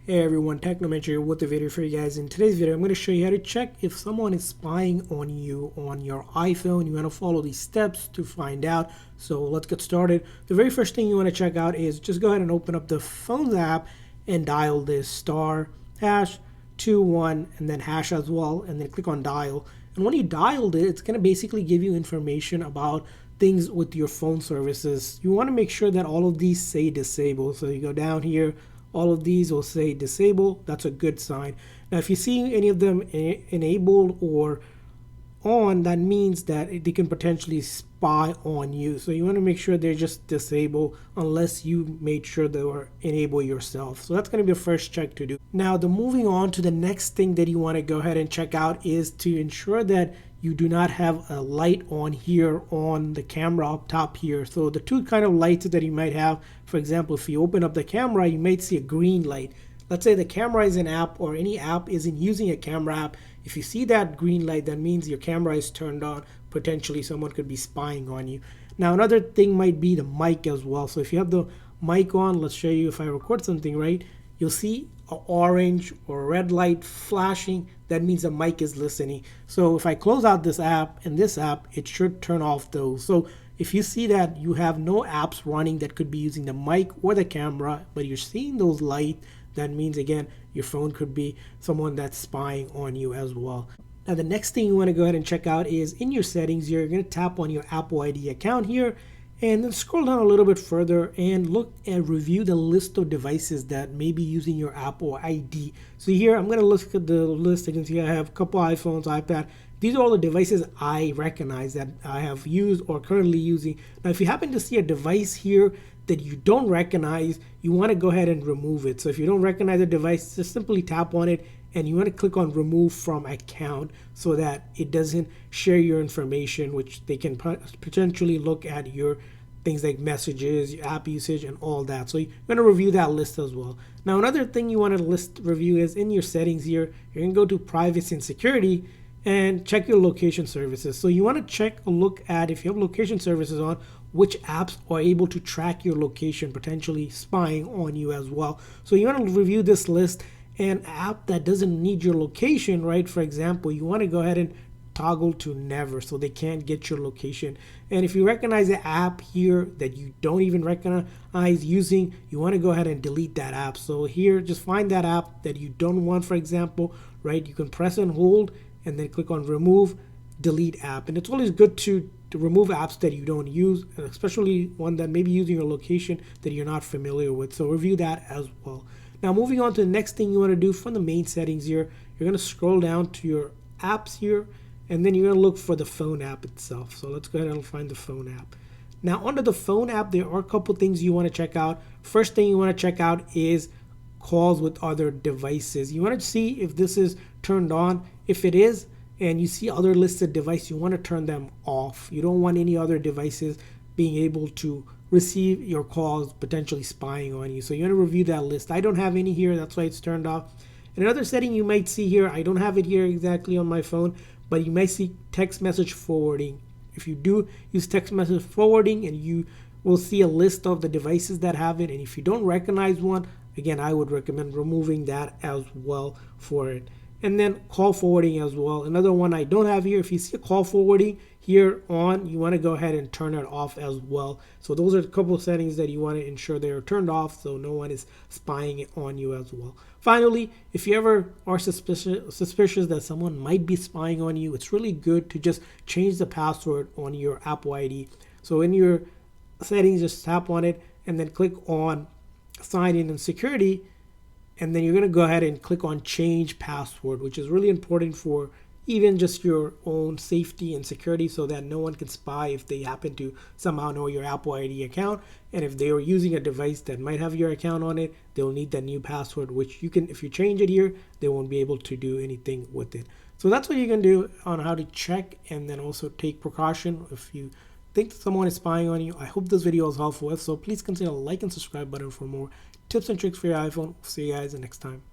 Hey everyone, Technomentary with the video for you guys. In today's video, I'm going to show you how to check if someone is spying on you on your iPhone. You want to follow these steps to find out. So let's get started. The very first thing you want to check out is just go ahead and open up the Phones app and dial this star hash 21 and then hash as well, and then click on dial. And when you dialed it, it's going to basically give you information about things with your phone services. You want to make sure that all of these say disable. So you go down here, all of these will say disable. That's a good sign. Now, if you see any of them enabled or on, that means that they can potentially spy on you. So you want to make sure they're just disabled unless you made sure they were enabled yourself. So that's going to be the first check to do. Now, moving on to the next thing that you want to go ahead and check out is to ensure that you do not have a light on here on the camera up top here. So the two kind of lights that you might have, for example, if you open up the camera, you might see a green light. Let's say the camera is an app or any app isn't using a camera app. If you see that green light, that means your camera is turned on. Potentially someone could be spying on you. Now another thing might be the mic as well. So if you have the mic on, let's show you if I record something, right? You'll see an orange or red light flashing. That means the mic is listening. So if I close out this app and this app, it should turn off those. So if you see that you have no apps running that could be using the mic or the camera, but you're seeing those lights, that means again your phone could be someone that's spying on you as well. Now the next thing you want to go ahead and check out is in your settings, you're going to tap on your Apple ID account here and then scroll down a little bit further and look and review the list of devices that may be using your Apple ID. So here I'm going to look at the list. You can see I have a couple iPhones, iPad. These are all the devices I recognize that I have used or currently using. Now if you happen to see a device here that you don't recognize, you want to go ahead and remove it. So if you don't recognize a device, just simply tap on it and you want to click on remove from account so that it doesn't share your information, which they can potentially look at your things like messages, your app usage, and all that. So you're going to review that list as well. Now another thing you want to list review is in your settings here, you're going to go to privacy and security and check your location services. So you want to check a look at, if you have location services on, which apps are able to track your location, potentially spying on you as well. So you want to review this list, and app that doesn't need your location, right? For example, you want to go ahead and toggle to never so they can't get your location. And if you recognize an app here that you don't even recognize using, you want to go ahead and delete that app. So here, just find that app that you don't want, for example, right? You can press and hold and then click on remove, delete app. And it's always good to remove apps that you don't use, especially one that may be using your location that you're not familiar with. So review that as well. Now moving on to the next thing you want to do from the main settings here, you're going to scroll down to your apps here, and then you're going to look for the phone app itself. So let's go ahead and find the phone app. Now under the phone app, there are a couple things you want to check out. First thing you want to check out is calls with other devices. You want to see if this is turned on. If it is, and you see other listed devices, you want to turn them off. You don't want any other devices being able to receive your calls, potentially spying on you. So you want to review that list. I don't have any here, that's why it's turned off. And another setting you might see here, I don't have it here exactly on my phone, but you might see text message forwarding. If you do use text message forwarding, and you will see a list of the devices that have it, and if you don't recognize one, again, I would recommend removing that as well for it. And then call forwarding as well. Another one I don't have here, if you see a call forwarding here on, you want to go ahead and turn it off as well. So those are a couple of settings that you want to ensure they are turned off so no one is spying on you as well. Finally, if you ever are suspicious that someone might be spying on you, it's really good to just change the password on your Apple ID. So in your settings, just tap on it and then click on sign in and security. And then you're going to go ahead and click on change password, which is really important for even just your own safety and security so that no one can spy if they happen to somehow know your Apple ID account. And if they are using a device that might have your account on it, they'll need that new password, which you can, if you change it here, they won't be able to do anything with it. So that's what you can do on how to check and then also take precaution if you think someone is spying on you. I hope this video was helpful. So please consider the like and subscribe button for more tips and tricks for your iPhone. See you guys next time.